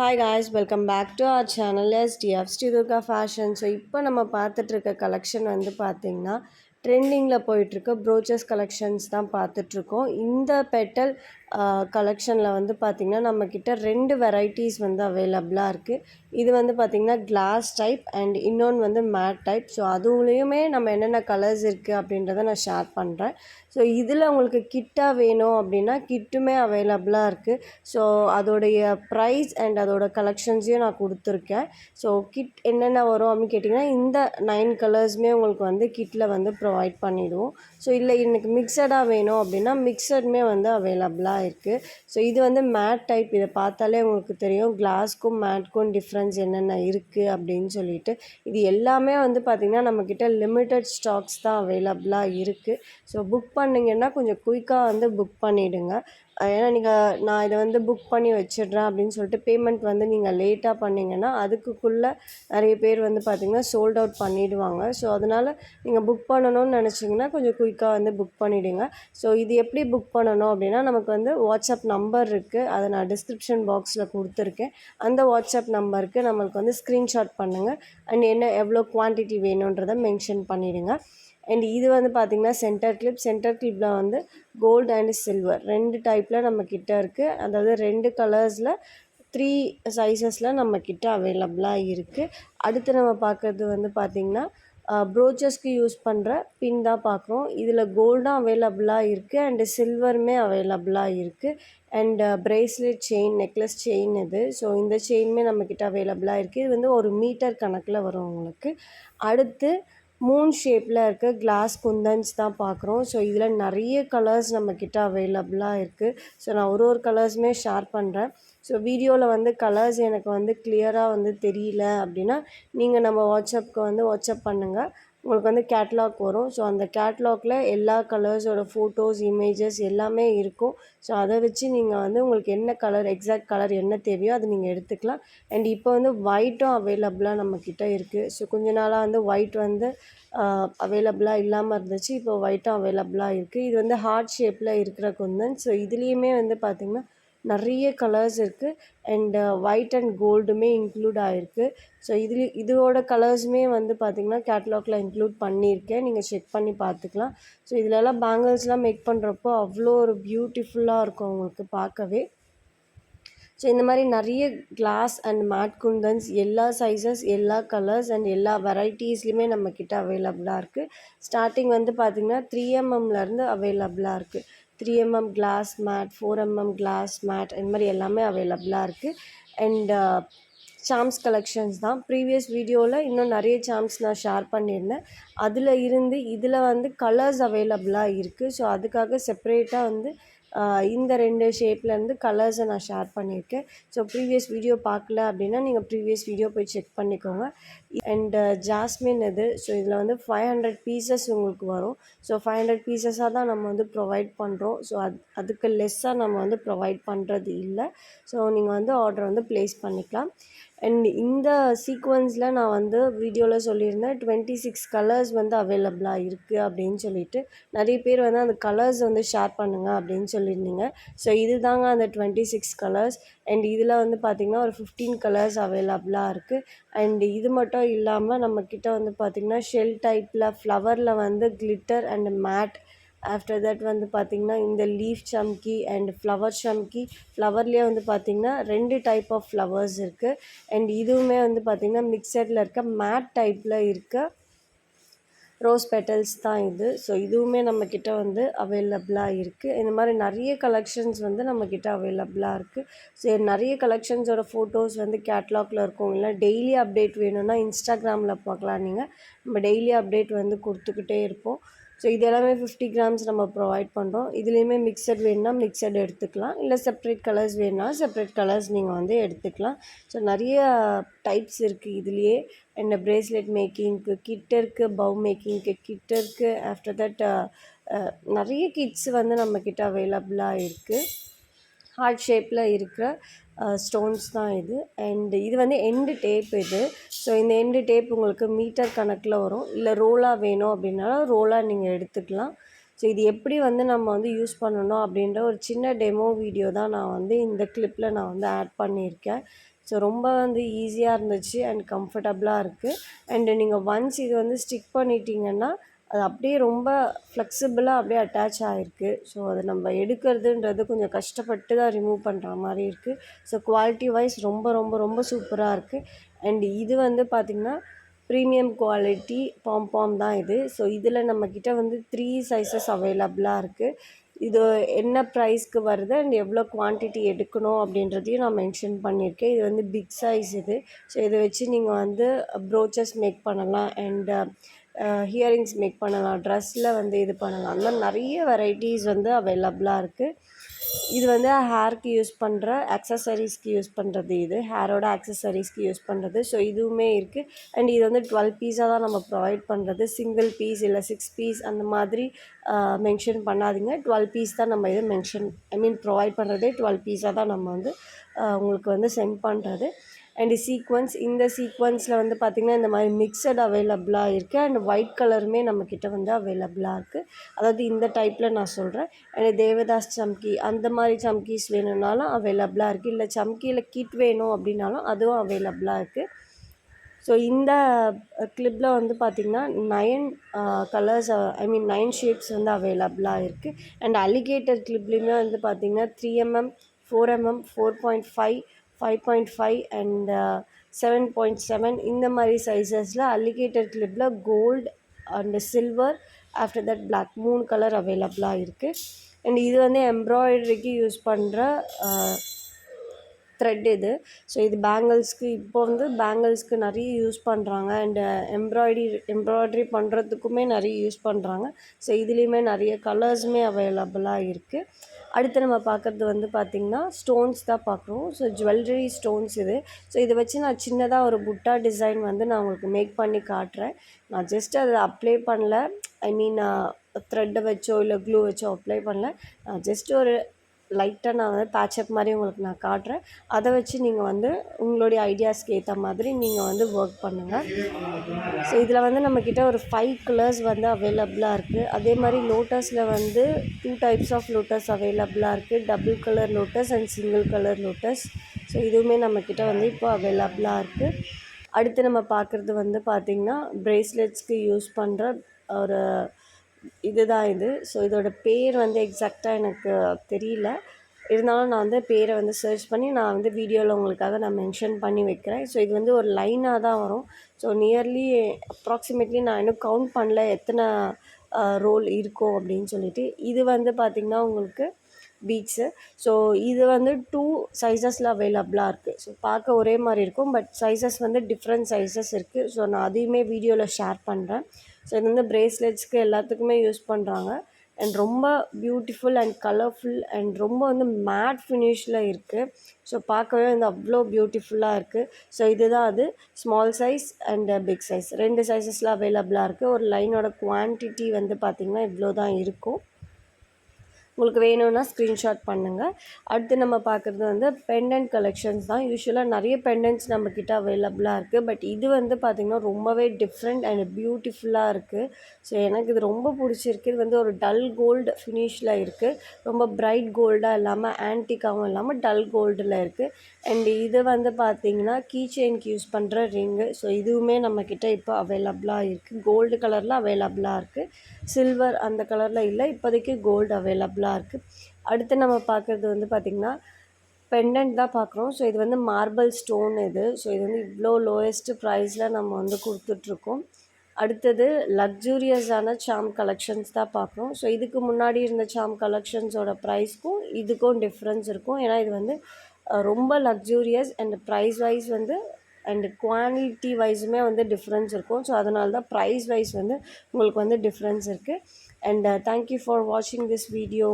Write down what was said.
Hi guys, welcome back to our channel SDF Durga Fashion. So இப்போ நம்ம பார்த்துட்ருக்க collection வந்து பார்த்திங்கன்னா ட்ரெண்டிங்கில் போயிட்டுருக்க ப்ரோச்சஸ் கலெக்ஷன்ஸ் தான் பார்த்துட்ருக்கோம். இந்த பெட்டல் கலெக்ஷனில் வந்து பார்த்திங்கன்னா நம்மக்கிட்ட 2 வெரைட்டிஸ் வந்து அவைலபிளாக இருக்குது. இது வந்து பார்த்திங்கன்னா கிளாஸ் டைப் அண்ட் இன்னொன்று வந்து மேட் டைப். ஸோ அதுலேயுமே நம்ம என்னென்ன கலர்ஸ் இருக்குது அப்படின்றத நான் ஷேர் பண்ணுறேன். ஸோ இதில் உங்களுக்கு கிட்டாக வேணும் அப்படின்னா கிட்டுமே அவைலபிளாக இருக்குது. ஸோ அதோடைய ப்ரைஸ் அண்ட் அதோட கலெக்ஷன்ஸையும் நான் கொடுத்துருக்கேன். ஸோ கிட் என்னென்ன வரும் அப்படின்னு கேட்டிங்கன்னா இந்த 9 கலர்ஸுமே உங்களுக்கு வந்து கிட்டில் வந்து ப்ரொவைட் பண்ணிவிடுவோம். ஸோ இல்லை எனக்கு மிக்சடாக வேணும் அப்படின்னா மிக்சடுமே வந்து அவைலபிளாக இருக்குது. ஸோ இது வந்து மேட் டைப். இதை பார்த்தாலே உங்களுக்கு தெரியும் கிளாஸ்க்கும் மேட்க்கும் டிஃப்ரென்ஸ் என்னென்ன இருக்குது அப்படின்னு சொல்லிட்டு. இது எல்லாமே வந்து பார்த்திங்கன்னா நம்மக்கிட்ட லிமிட்டட் ஸ்டாக்ஸ் தான் அவைலபிளாக இருக்குது. ஸோ புக் பண்ணிங்கன்னா கொஞ்சம் குயிக்காக வந்து புக் பண்ணிவிடுங்க. ஏன்னா நான் இதை வந்து புக் பண்ணி வச்சிடுறேன் அப்படின்னு சொல்லிட்டு பேமெண்ட் வந்து நீங்கள் லேட்டாக பண்ணிங்கன்னா அதுக்குள்ளே நிறைய பேர் வந்து பார்த்திங்கன்னா சோல்ட் அவுட் பண்ணிவிடுவாங்க. ஸோ அதனால் நீங்கள் புக் பண்ணணும்னு நினச்சிங்கன்னா கொஞ்சம் குயிக்காக வந்து புக் பண்ணிவிடுங்க. ஸோ இது எப்படி புக் பண்ணணும் அப்படின்னா நமக்கு வந்து வாட்ஸ்அப் நம்பர் இருக்குது. அதை நான் டிஸ்கிரிப்ஷன் பாக்ஸில் கொடுத்துருக்கேன். அந்த வாட்ஸ்அப் நம்பருக்கு நம்மளுக்கு வந்து ஸ்க்ரீன்ஷாட் பண்ணுங்கள் அண்ட் எவ்வளோ குவான்டிட்டி வேணுன்றதை மென்ஷன் பண்ணிவிடுங்க. அண்ட் இது வந்து பார்த்திங்கன்னா சென்டர் கிளிப்பில் வந்து கோல்டு அண்ட் சில்வர் 2 டைப்பில் நம்மக்கிட்ட இருக்குது. அதாவது 2 கலர்ஸில் 3 சைஸஸில் நம்மக்கிட்ட அவைலபிளாக இருக்குது. அடுத்து நம்ம பார்க்குறது வந்து பார்த்திங்கன்னா ப்ரோச்சஸ்க்கு யூஸ் பண்ணுற பின் தான் பார்க்குறோம். இதில் கோல்டும் அவைலபிளாக இருக்குது அண்டு சில்வருமே அவைலபிளாக இருக்குது. And bracelet chain, necklace chain இது. ஸோ இந்த செயினுமே நம்மக்கிட்ட அவைலபிளாக இருக்குது. இது வந்து 1 மீட்டர் கணக்கில் வரும் உங்களுக்கு. அடுத்து மூன் ஷேப்பில் இருக்க கிளாஸ் குந்தன்ஸ் தான் பார்க்குறோம். ஸோ இதில் நிறைய கலர்ஸ் நம்மக்கிட்ட அவைலபிளாக இருக்குது. ஸோ நான் ஒரு கலர்ஸுமே ஷேர் பண்ணுறேன். ஸோ வீடியோவில் வந்து கலர்ஸ் எனக்கு வந்து கிளியராக வந்து தெரியல அப்படின்னா நீங்கள் நம்ம வாட்ஸ்அப்புக்கு வந்து வாட்ஸ்அப் பண்ணுங்கள். உங்களுக்கு வந்து கேட்லாக் வரும். ஸோ அந்த கேட்லாகில் எல்லா கலர்ஸோட ஃபோட்டோஸ், இமேஜஸ் எல்லாமே இருக்கும். ஸோ அதை வச்சு நீங்கள் வந்து உங்களுக்கு என்ன கலர், எக்ஸாக்ட் கலர் என்ன தேவையோ அது நீங்கள் எடுத்துக்கலாம். அண்ட் இப்போ வந்து ஒயிட்டும் அவைலபிளாக நம்மக்கிட்ட இருக்குது. ஸோ கொஞ்ச நாளாக வந்து ஒயிட் வந்து அவைலபிளாக இல்லாமல் இருந்துச்சு. இப்போ ஒயிட்டும் அவைலபிளாக இருக்குது. இது வந்து ஹார்ட் ஷேப்பில் இருக்கிற குந்தன். ஸோ இதுலேயுமே வந்து பார்த்திங்கன்னா நிறைய கலர்ஸ் இருக்குது. அண்டு ஒயிட் அண்ட் கோல்டுமே இன்க்ளூட் ஆகிருக்கு. ஸோ இதோட கலர்ஸுமே வந்து பார்த்திங்கன்னா கேட்லாகில் இன்க்ளூட் பண்ணியிருக்கேன். நீங்கள் செக் பண்ணி பார்த்துக்கலாம். ஸோ இதிலெல்லாம் பேங்கிள்ஸ்லாம் மேக் பண்ணுறப்போ அவ்வளோ ஒரு பியூட்டிஃபுல்லாக இருக்கும் உங்களுக்கு பார்க்கவே. ஸோ இந்த மாதிரி நிறைய கிளாஸ் அண்ட் மேட் குந்தன்ஸ் எல்லா சைஸஸ், எல்லா கலர்ஸ் அண்ட் எல்லா வெரைட்டிஸ்லையுமே நம்மக்கிட்ட அவைலபிளாக இருக்குது. ஸ்டார்டிங் வந்து பார்த்திங்கன்னா 3mmலேருந்து அவைலபிளாக இருக்குது. 3mm class mat, 4mm class mat, இந்த மாதிரி எல்லாமே அவைலபிளாக இருக்குது. அண்ட் சாம்ஸ் கலெக்ஷன்ஸ் தான். ப்ரீவியஸ் வீடியோவில் இன்னும் நிறைய சாம்ஸ் நான் ஷேர் பண்ணியிருந்தேன். இதில் வந்து கலர்ஸ் அவைலபிளாக இருக்குது. ஸோ அதுக்காக செப்பரேட்டாக வந்து இந்த 2 ஷேப்லேருந்து கலர்ஸை நான் ஷேர் பண்ணியிருக்கேன். ஸோ ப்ரீவியஸ் வீடியோ பார்க்கல அப்படின்னா நீங்கள் ப்ரீவியஸ் வீடியோ போய் செக் பண்ணிக்கோங்க. அண்டு ஜாஸ்மின் இது. ஸோ இதில் வந்து 500 பீசஸ் உங்களுக்கு வரும். ஸோ 500 பீசஸாக தான் நம்ம வந்து ப்ரொவைட் பண்ணுறோம். ஸோ அதுக்கு லெஸ்ஸாக நம்ம வந்து ப்ரொவைட் பண்ணுறது இல்லை. ஸோ நீங்கள் வந்து ஆர்டர் வந்து ப்ளேஸ் பண்ணிக்கலாம். அண்ட் இந்த சீக்வன்ஸில் நான் வந்து வீடியோவில் சொல்லியிருந்தேன் 26 கலர்ஸ் வந்து அவைலபிளாக இருக்குது அப்படின்னு சொல்லிட்டு. நிறைய பேர் வந்து அந்த கலர்ஸ் வந்து ஷேர் பண்ணுங்கள் அப்படின்னு சொல்லியிருந்தீங்க. ஸோ இது தாங்க அந்த 26 கலர்ஸ். அண்ட் இதில் வந்து பார்த்திங்கன்னா ஒரு 15 கலர்ஸ் அவைலபிளாக இருக்குது. அண்ட் இது மட்டும் இல்லாமல் நம்மக்கிட்ட வந்து பார்த்திங்கன்னா ஷெல் டைப்பில் ஃப்ளவரில் வந்து glitter and matte, after that வந்து பார்த்திங்கன்னா இந்த லீஃப் சம்கி அண்ட் ஃப்ளவர் சம்கி. ஃப்ளவர்லேயே வந்து பார்த்திங்கன்னா 2 டைப் ஆஃப் ஃப்ளவர்ஸ் இருக்குது. அண்ட் இதுவுமே வந்து பார்த்திங்கன்னா மிக்சடில் இருக்க மேட் டைப்பில் இருக்க ரோஸ் பெட்டல்ஸ் தான் இது. ஸோ இதுவுமே நம்மக்கிட்ட வந்து அவைலபிளாக இருக்குது. இந்த மாதிரி நிறைய கலெக்ஷன்ஸ் வந்து நம்மக்கிட்ட அவைலபிளாக இருக்குது. ஸோ நிறைய கலெக்ஷன்ஸோட ஃபோட்டோஸ் வந்து கேட்லாகில் இருக்கும். இல்லை டெய்லி அப்டேட் வேணும்னா இன்ஸ்டாகிராமில் பார்க்கலாம். நீங்கள் நம்ம டெய்லி அப்டேட் வந்து கொடுத்துக்கிட்டே இருப்போம். ஸோ இது எல்லாமே 50 கிராம்ஸ் நம்ம ப்ரொவைட் பண்ணுறோம். இதுலேயுமே மிக்சட் வேணுன்னா மிக்சட் எடுத்துக்கலாம். இல்லை செப்ரேட் கலர்ஸ் வேணுன்னா செப்ரேட் கலர்ஸ் நீங்கள் வந்து எடுத்துக்கலாம். ஸோ நிறைய டைப்ஸ் இருக்குது இதுலேயே. அண்ட் ப்ரேஸ்லெட் மேக்கிங்க்கு கிட் இருக்குது, பவ் மேக்கிங்க்கு கிட் இருக்குது. ஆஃப்டர் தட் நிறைய கிட்ஸ் வந்து நம்மக்கிட்ட அவைலபிளாக இருக்குது. ஹார்ட் ஷேப்பில் இருக்கிற ஸ்டோன்ஸ் தான் இது. அண்ட் இது வந்து எண்டு டேப் இது. ஸோ இந்த எண்டு டேப் உங்களுக்கு மீட்டர் கணக்கில் வரும். இல்லை ரோலாக வேணும் அப்படின்னாலும் ரோலாக நீங்கள் எடுத்துக்கலாம். ஸோ இது எப்படி வந்து நம்ம வந்து யூஸ் பண்ணணும் அப்படின்ற ஒரு சின்ன டெமோ வீடியோ தான் நான் வந்து இந்த கிளிப்பில் நான் வந்து ஆட் பண்ணியிருக்கேன். ஸோ ரொம்ப வந்து ஈஸியாக இருந்துச்சு அண்ட் கம்ஃபர்டபுளாக இருக்குது. அண்டு நீங்கள் ஒன்ஸ் இது வந்து ஸ்டிக் பண்ணிட்டீங்கன்னா அது அப்படியே ரொம்ப ஃப்ளெக்சிபிளாக அப்படியே அட்டாச் ஆகிருக்கு. ஸோ அதை நம்ம எடுக்கிறதுன்றது கொஞ்சம் கஷ்டப்பட்டு தான் ரிமூவ் பண்ணுற மாதிரி இருக்குது. ஸோ குவாலிட்டி வைஸ் ரொம்ப ரொம்ப ரொம்ப சூப்பராக இருக்குது. அண்ட் இது வந்து பார்த்திங்கன்னா ப்ரீமியம் குவாலிட்டி பாம்பாம் தான் இது. ஸோ இதில் நம்மக்கிட்ட வந்து 3 சைஸஸ் அவைலபிளாக இருக்குது. இது என்ன ப்ரைஸ்க்கு வருது அண்ட் எவ்வளோ குவான்டிட்டி எடுக்கணும் அப்படின்றதையும் நான் மென்ஷன் பண்ணியிருக்கேன். இது வந்து பிக் சைஸ் இது. ஸோ இதை வச்சு நீங்கள் வந்து ப்ரோச்சஸ் மேக் பண்ணலாம் அண்ட் ஹியரிங்ஸ் மேக் பண்ணலாம், ட்ரெஸ்ஸில் வந்து இது பண்ணலாம். அந்த மாதிரி நிறைய வெரைட்டிஸ் வந்து அவைலபிளாக இருக்குது. இது வந்து ஹேருக்கு யூஸ் பண்ணுற அக்சசரிஸ்க்கு யூஸ் பண்ணுறது, இது ஹேரோட அக்சசரிஸ்க்கு யூஸ் பண்ணுறது. ஸோ இதுவுமே இருக்குது. அண்ட் இது வந்து 12 பீஸாக தான் நம்ம ப்ரொவைட் பண்ணுறது. சிங்கிள் பீஸ் இல்லை 6 பீஸ் அந்த மாதிரி மென்ஷன் பண்ணாதீங்க. 12 பீஸ் தான் நம்ம இது ப்ரொவைட் பண்ணுறதே 12 பீஸாக தான் நம்ம வந்து உங்களுக்கு வந்து சென்ட் பண்ணுறது. அண்டு சீக்வன்ஸ், இந்த சீக்வன்ஸில் வந்து பார்த்திங்கன்னா இந்த மாதிரி மிக்சட் அவைலபிளாக இருக்குது. அண்ட் ஒயிட் கலருமே நம்மக்கிட்ட வந்து அவைலபிளாக இருக்குது. அதாவது இந்த டைப்பில் நான் சொல்கிறேன். அண்ட் தேவதாஸ் சம்கி அந்த மாதிரி சம்கீஸ் வேணும்னாலும் அவைலபிளாக இருக்குது. இல்லை சம்கியில் கிட் வேணும் அப்படின்னாலும் அதுவும் அவைலபிளாக இருக்குது. ஸோ இந்த கிளிப்பில் வந்து பார்த்திங்கன்னா 9 கலர்ஸ் 9 ஷேப்ஸ் வந்து அவைலபிளாக இருக்குது. அண்ட் அலிகேட்டர் கிளிப்லேயுமே வந்து பார்த்திங்கன்னா 3mm, 4mm, 4.5, 5.5 அண்ட் 7.7 இந்த மாதிரி சைஸஸில் அலிகேட்டர் கிளிப்பில் gold and silver after that black 3 colour அவைலபிளாக இருக்குது. அண்ட் இது வந்து எம்ப்ராய்டரிக்கு யூஸ் பண்ணுற த்ரெட் இது. ஸோ இது பேங்கிள்ஸ்க்கு இப்போ வந்து பேங்கிள்ஸ்க்கு நிறைய யூஸ் பண்ணுறாங்க. அண்டு எம்ப்ராய்டரி பண்ணுறதுக்குமே நிறைய யூஸ் பண்ணுறாங்க. ஸோ இதுலேயுமே நிறைய கலர்ஸுமே அவைலபிளாக இருக்குது. அடுத்து நம்ம பார்க்குறது வந்து பார்த்திங்கன்னா ஸ்டோன்ஸ் தான் பார்க்குறோம். ஸோ ஜுவல்லரி ஸ்டோன்ஸ் இது. ஸோ இதை வச்சு நான் சின்னதாக ஒரு புட்டா டிசைன் வந்து நான் உங்களுக்கு மேக் பண்ணி காட்டுறேன். நான் ஜஸ்ட் அதை அப்ளை பண்ணல, த்ரெட்டை வச்சோ இல்லை க்ளூ வச்சோ அப்ளை பண்ணல. நான் ஜஸ்ட் ஒரு லைட்டாக நான் வந்து பேட்சப் மாதிரி உங்களுக்கு நான் காட்டுறேன். அதை வச்சு நீங்கள் வந்து உங்களுடைய ஐடியாஸ்க்கு ஏற்ற மாதிரி நீங்கள் வந்து ஒர்க் பண்ணுங்கள். ஸோ இதில் வந்து நம்மக்கிட்ட ஒரு 5 கலர்ஸ் வந்து அவைலபிளாக இருக்குது. அதே மாதிரி லோட்டஸில் வந்து 2 டைப்ஸ் ஆஃப் லோட்டஸ் அவைலபிளாக இருக்குது. Double colour lotus and single colour lotus. So இதுவுமே நம்மக்கிட்ட வந்து இப்போ அவைலபிளாக இருக்குது. அடுத்து நம்ம பார்க்குறது வந்து பார்த்திங்கன்னா ப்ரேஸ்லெட்ஸ்க்கு யூஸ் பண்ணுற ஒரு இதுதான் இது. ஸோ இதோட பேர் வந்து எக்ஸாக்டாக எனக்கு தெரியல. இருந்தாலும் நான் வந்து பேரை வந்து சர்ச் பண்ணி நான் வந்து வீடியோவில் உங்களுக்காக நான் மென்ஷன் பண்ணி வைக்கிறேன். ஸோ இது வந்து ஒரு லைனாக தான் வரும். ஸோ நியர்லி அப்ராக்சிமேட்லி நான் இன்னும் கவுண்ட் பண்ணல எத்தனை ரோல் இருக்கும் அப்படின்னு சொல்லிட்டு. இது வந்து பார்த்திங்கன்னா உங்களுக்கு பீட்ஸு. ஸோ இது வந்து 2 சைஸஸில் அவைலபிளாக இருக்குது. ஸோ பார்க்க ஒரே மாதிரி இருக்கும், பட் சைஸஸ் வந்து டிஃப்ரெண்ட் சைஸஸ் இருக்குது. ஸோ நான் அதையுமே வீடியோவில் ஷேர் பண்ணுறேன். ஸோ இது வந்து ப்ரேஸ்லெட்ஸ்க்கு எல்லாத்துக்குமே யூஸ் பண்ணுறாங்க. அண்ட் ரொம்ப பியூட்டிஃபுல் அண்ட் கலர்ஃபுல் அண்ட் ரொம்ப வந்து மேட் ஃபினிஷில் இருக்குது. ஸோ பார்க்கவே வந்து அவ்வளோ பியூட்டிஃபுல்லாக இருக்குது. ஸோ இதுதான் அது small size and big size 2 சைஸஸில் அவைலபிளாக இருக்குது. ஒரு லைனோட குவான்டிட்டி வந்து பார்த்திங்கன்னா இவ்வளோ தான் இருக்கும். உங்களுக்கு வேணும்னா ஸ்க்ரீன்ஷாட் பண்ணுங்கள். அடுத்து நம்ம பார்க்குறது வந்து பெண்டன்ட் கலெக்ஷன்ஸ் தான். யூஸ்வலாக நிறைய பெண்டன்ட்ஸ் நம்மக்கிட்ட அவைலபிளாக இருக்குது. பட் இது வந்து பார்த்திங்கன்னா ரொம்பவே டிஃப்ரெண்ட் அண்ட் பியூட்டிஃபுல்லாக இருக்குது. ஸோ எனக்கு இது ரொம்ப பிடிச்சிருக்கு. இது வந்து ஒரு டல் கோல்டு ஃபினிஷில் இருக்குது. ரொம்ப பிரைட் கோல்டாக இல்லாமல் ஆன்டிக்காகவும் இல்லாமல் டல் கோல்டில் இருக்குது. அண்ட் இது வந்து பார்த்திங்கன்னா கீ செயின்க்கு யூஸ் பண்ணுற ரிங்கு. ஸோ இதுவுமே நம்மக்கிட்ட இப்போ அவைலபிளாக இருக்குது. கோல்டு கலரில் அவைலபிளாக இருக்குது. சில்வர் அந்த கலரில் இல்லை, இப்போதைக்கு கோல்டு அவைலபிளாக இருக்குது. அடுத்து நம்ம பார்க்குறது வந்து பார்த்திங்கன்னா பெண்டன்ட் தான் பார்க்குறோம். ஸோ இது வந்து மார்பிள் ஸ்டோன் இது. ஸோ இது வந்து இவ்வளோ லோயஸ்ட்டு ப்ரைஸில் நம்ம வந்து கொடுத்துட்ருக்கோம். அடுத்தது லக்ஸூரியஸான சாம் கலெக்ஷன்ஸ் தான் பார்க்குறோம். ஸோ இதுக்கு முன்னாடி இருந்த சாம் கலெக்ஷன்ஸோட ப்ரைஸ்க்கும் இதுக்கும் டிஃப்ரென்ஸ் இருக்கும். ஏன்னா இது வந்து ரொம்ப லக்ஸூரியஸ் அண்ட் ப்ரைஸ் வைஸ் வந்து அண்ட் குவான்டிட்டி வைஸுமே வந்து டிஃப்ரென்ஸ் இருக்கும். ஸோ அதனால தான் ப்ரைஸ் வைஸ் வந்து உங்களுக்கு வந்து டிஃப்ரென்ஸ் இருக்குது. அண்ட் தேங்க்யூ ஃபார் வாட்சிங் திஸ் வீடியோ.